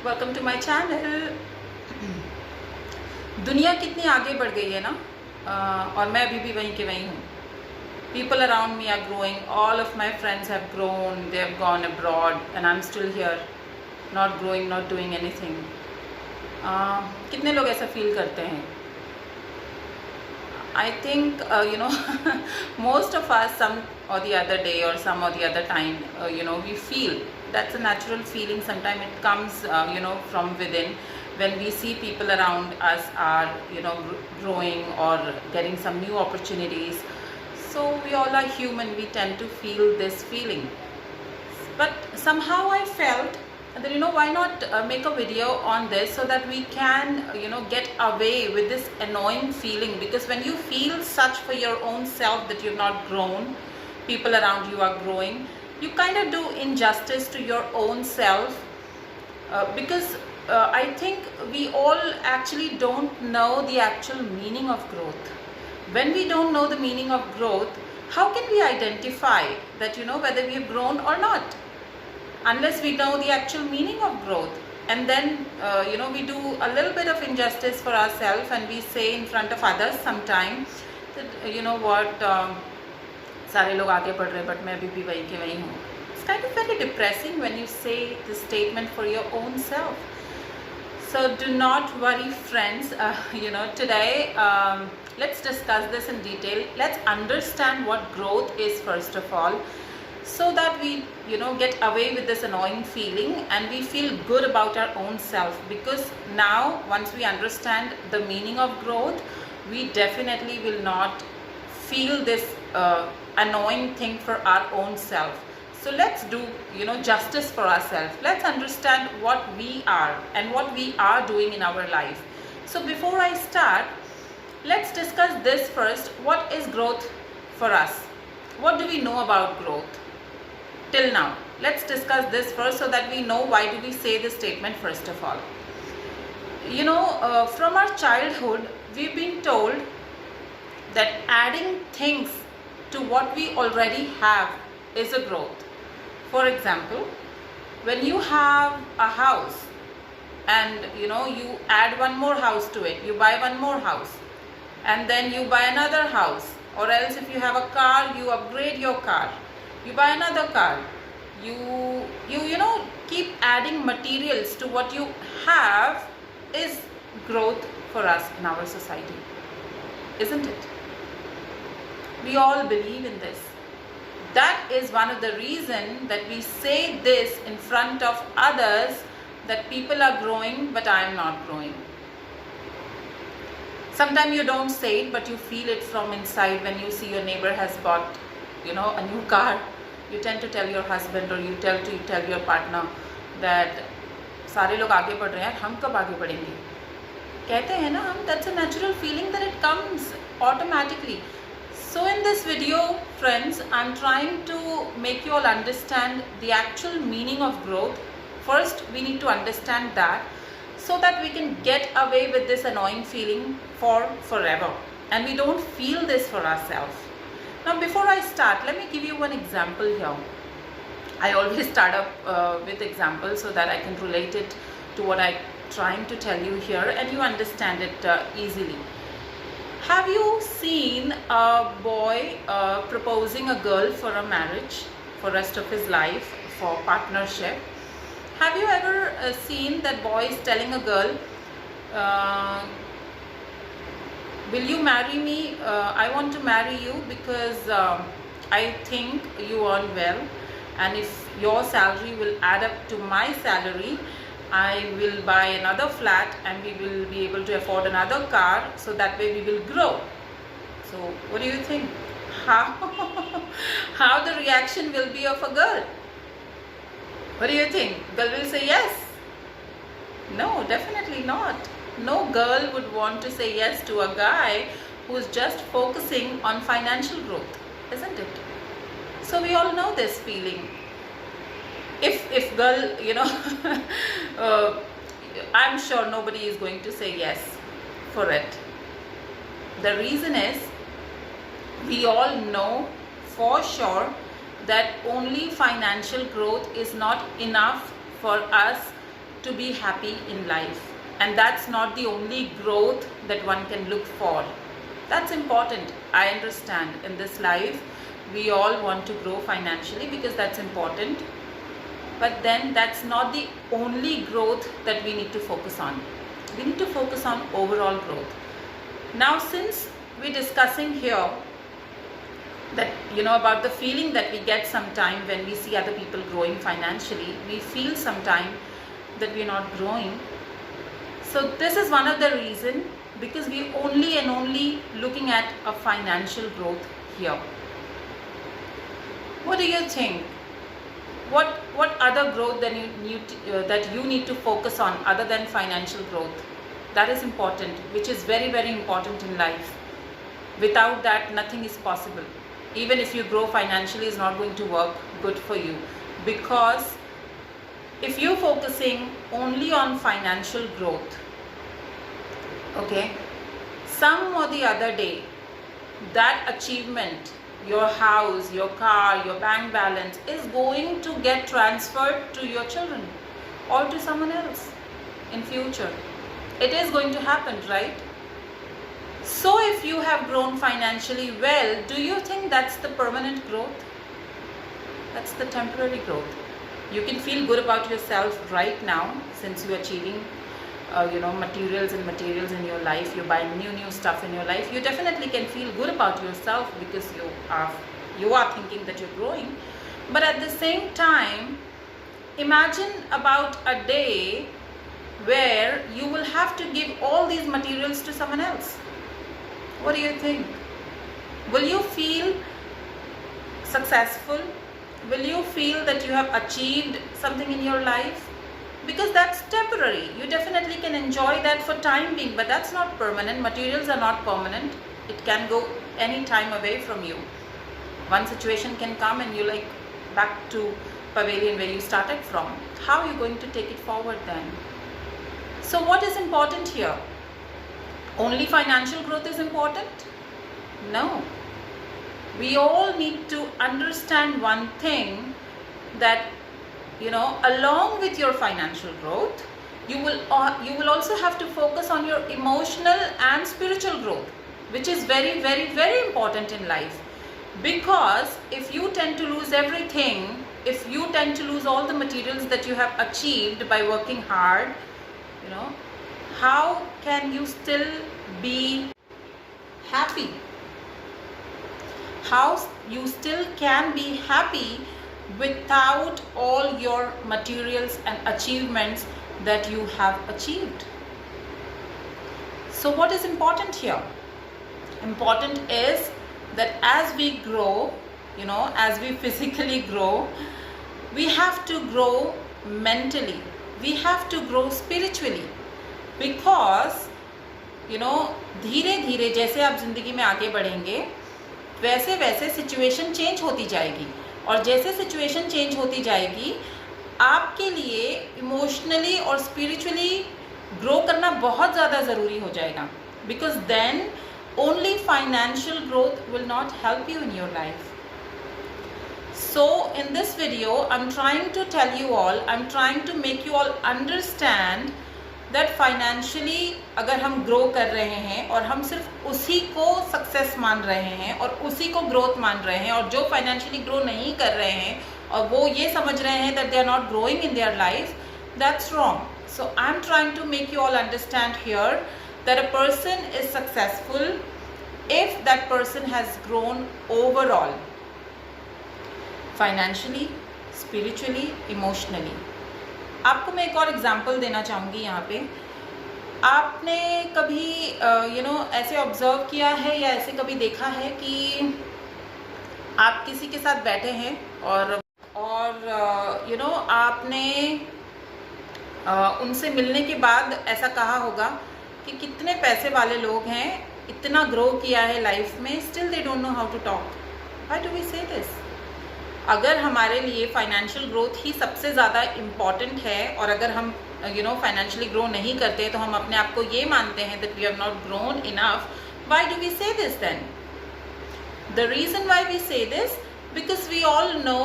Welcome to my channel. दुनिया कितनी आगे बढ़ गई है ना, और मैं अभी भी वहीं के वहीं हूँ। People around me are growing. All of my friends have grown. They have gone abroad, and I'm still here, not growing, not doing anything. कितने लोग ऐसा फील करते हैं? I think most of us, some or the other day or some or the other time, we feel that's a natural feeling. Sometimes it comes, from within. When we see people around us are, growing or getting some new opportunities. So we all are human. We tend to feel this feeling. But somehow I felt that why not make a video on this so that we can get away with this annoying feeling, because when you feel such for your own self that you've not grown, people around you are growing, you kind of do injustice to your own self, because I think we all actually don't know the actual meaning of growth. When we don't know the meaning of growth, how can we identify that whether we have grown or not, unless we know the actual meaning of growth? And then we do a little bit of injustice for ourselves, and we say in front of others sometimes that सारे लोग आगे बढ़ रहे हैं but मैं अभी भी वहीं के वहीं हूँ. It's kind of very depressing when you say this statement for your own self. So do not worry, friends. Today let's discuss this in detail. Let's understand what growth is first of all, so that we get away with this annoying feeling and we feel good about our own self. Because now, once we understand the meaning of growth, we definitely will not feel this annoying thing for our own self. So let's do justice for ourselves. Let's understand what we are and what we are doing in our life. So before I start, let's discuss this first. What is growth for us? What do we know about growth till now? Let's discuss this first so that we know why do we say this statement first of all. From our childhood, we've been told that adding things to what we already have is a growth. For example, when you have a house and you add one more house to it, you buy one more house, and then you buy another house, or else if you have a car, you upgrade your car, you buy another car, you keep adding materials to what you have, is growth for us in our society, isn't it? We all believe in this. That is one of the reasons that we say this in front of others, that people are growing but I am not growing. Sometimes you don't say it, but you feel it from inside. When you see your neighbor has bought a new car, you tend to tell your husband, or you tell your partner that सारे लोग आगे बढ़ रहे हैं, हम कब आगे बढ़ेंगे? कहते हैं ना हम. That's a natural feeling that it comes automatically. So in this video, friends, I'm trying to make you all understand the actual meaning of growth. First, we need to understand that, so that we can get away with this annoying feeling for forever, and we don't feel this for ourselves. Now, before I start, let me give you one example here. I always start up with examples so that I can relate it to what I'm trying to tell you here, and you understand it easily. Have you seen a boy proposing a girl for a marriage, for rest of his life, for partnership? Have you ever seen that boy is telling a girl, will you marry me? I want to marry you because I think you earn well, and if your salary will add up to my salary, I will buy another flat and we will be able to afford another car, so that way we will grow. So what do you think? How the reaction will be of a girl? What do you think? Girl will say yes? No, definitely not. No girl would want to say yes to a guy who is just focusing on financial growth, isn't it? So we all know this feeling. If girl, I'm sure nobody is going to say yes for it. The reason is, we all know for sure that only financial growth is not enough for us to be happy in life, and that's not the only growth that one can look for. That's important. I understand in this life we all want to grow financially because that's important, but then that's not the only growth that we need to focus on. We need to focus on overall growth. Now, since we're discussing here that about the feeling that we get sometime when we see other people growing financially, we feel sometime that we're not growing. So this is one of the reason, because we only and only looking at a financial growth here. What do you think? What other growth that you need to focus on other than financial growth? That is important, which is very, very important in life. Without that, nothing is possible. Even if you grow financially, is not going to work good for you, because if you're focusing only on financial growth, okay, some or the other day, that achievement, your house, your car, your bank balance is going to get transferred to your children or to someone else in future. It is going to happen, right? So if you have grown financially well, do you think that's the permanent growth? That's the temporary growth. You can feel good about yourself right now, since you're achieving materials in your life. You buy new stuff in your life. You definitely can feel good about yourself because you are thinking that you're growing. But at the same time, imagine about a day where you will have to give all these materials to someone else. What do you think? Will you feel successful? Will you feel that you have achieved something in your life? Because that's temporary. You definitely can enjoy that for time being, but that's not permanent. Materials are not permanent. It can go any time away from you. One situation can come and you're like back to pavilion where you started from. How are you going to take it forward then? So what is important here? Only financial growth is important? No. We all need to understand one thing, that along with your financial growth, you will also have to focus on your emotional and spiritual growth, which is very, very, very important in life. Because if you tend to lose everything, if you tend to lose all the materials that you have achieved by working hard, how can you still be happy? How you still can be happy without all your materials and achievements that you have achieved? So what is important here? Important is that as we grow, as we physically grow, we have to grow mentally, we have to grow spiritually. Because धीरे धीरे जैसे आप जिंदगी में आगे बढ़ेंगे, वैसे वैसे सिचुएशन चेंज होती जाएगी, और जैसे सिचुएशन चेंज होती जाएगी, आपके लिए इमोशनली और स्पिरिचुअली ग्रो करना बहुत ज़्यादा ज़रूरी हो जाएगा. Because then only financial growth will not help you in your life. So in this video, I'm trying to tell you all, I'm trying to make you all understand that financially अगर हम grow कर रहे हैं और हम सिर्फ उसी को सक्सेस मान रहे हैं और उसी को ग्रोथ मान रहे हैं, और जो फाइनेंशियली ग्रो नहीं कर रहे हैं और वो ये समझ रहे हैं that they are not growing in their life, that's wrong. So I'm trying to make you all understand here that a person is successful if that person has grown overall, financially, spiritually, emotionally. आपको मैं एक और example देना चाहूँगी यहाँ पे. आपने कभी ऐसे ऑब्जर्व किया है या ऐसे कभी देखा है कि आप किसी के साथ बैठे हैं और आपने उनसे मिलने के बाद ऐसा कहा होगा कि कितने पैसे वाले लोग हैं, इतना ग्रो किया है लाइफ में, still they don't know how to talk. Why do we say this? अगर हमारे लिए फाइनेंशियल ग्रोथ ही सबसे ज़्यादा इम्पॉर्टेंट है, और अगर हम फाइनेंशियली ग्रो नहीं करते तो हम अपने आप को ये मानते हैं that we have not grown enough, why do we say this then? The reason why we say this, because we all know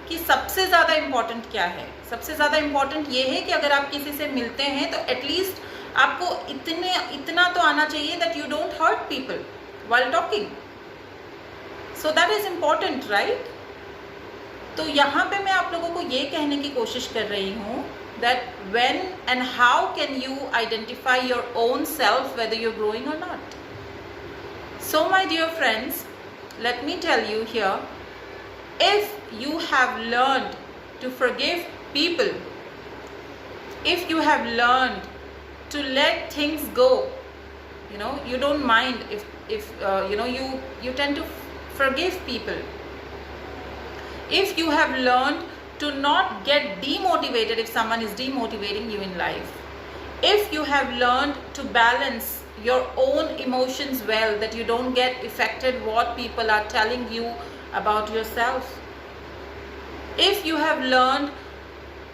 कि सबसे ज़्यादा इम्पॉर्टेंट क्या है. सबसे ज़्यादा इम्पॉर्टेंट ये है कि अगर आप किसी से मिलते हैं तो एटलीस्ट आपको इतना तो आना चाहिए that you don't hurt people while talking. So that is important, right? तो यहाँ पे मैं आप लोगों को ये कहने की कोशिश कर रही हूँ that when and how can you identify your own self whether you're growing or not. So my dear friends, let me tell you here, if you have learned to forgive people, if you have learned to let things go, you don't mind if you tend to forgive people. If you have learned to not get demotivated if someone is demotivating you in life, if you have learned to balance your own emotions well, that you don't get affected what people are telling you about yourself, if you have learned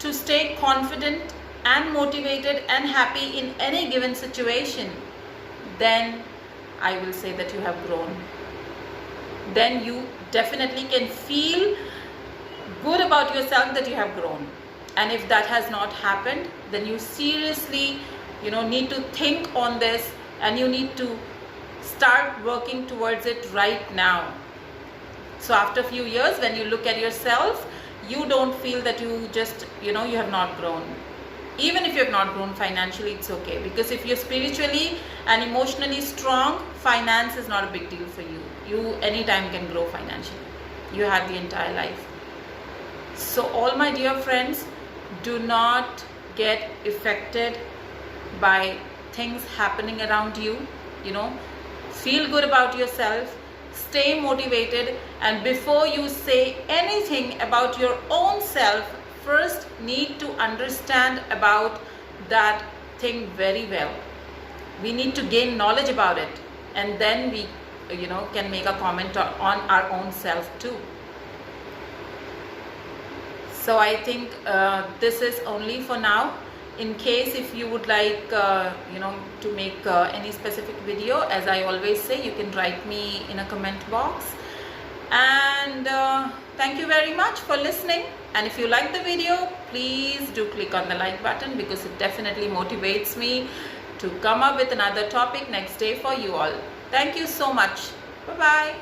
to stay confident and motivated and happy in any given situation, then I will say that you have grown. Then you definitely can feel good about yourself that you have grown. And if that has not happened, then you seriously need to think on this, and you need to start working towards it right now. So after a few years, when you look at yourself, you don't feel that you just you have not grown. Even if you have not grown financially, it's okay, because if you're spiritually and emotionally strong, finance is not a big deal for you. You anytime can grow financially. You have the entire life. So all my dear friends, do not get affected by things happening around you. Feel good about yourself, stay motivated, and before you say anything about your own self, first need to understand about that thing very well. We need to gain knowledge about it, and then we can make a comment on our own self too. So I think this is only for now. In case if you would like to make any specific video, as I always say, you can write me in a comment box. And thank you very much for listening. And if you like the video, please do click on the like button, because it definitely motivates me to come up with another topic next day for you all. Thank you so much. Bye bye.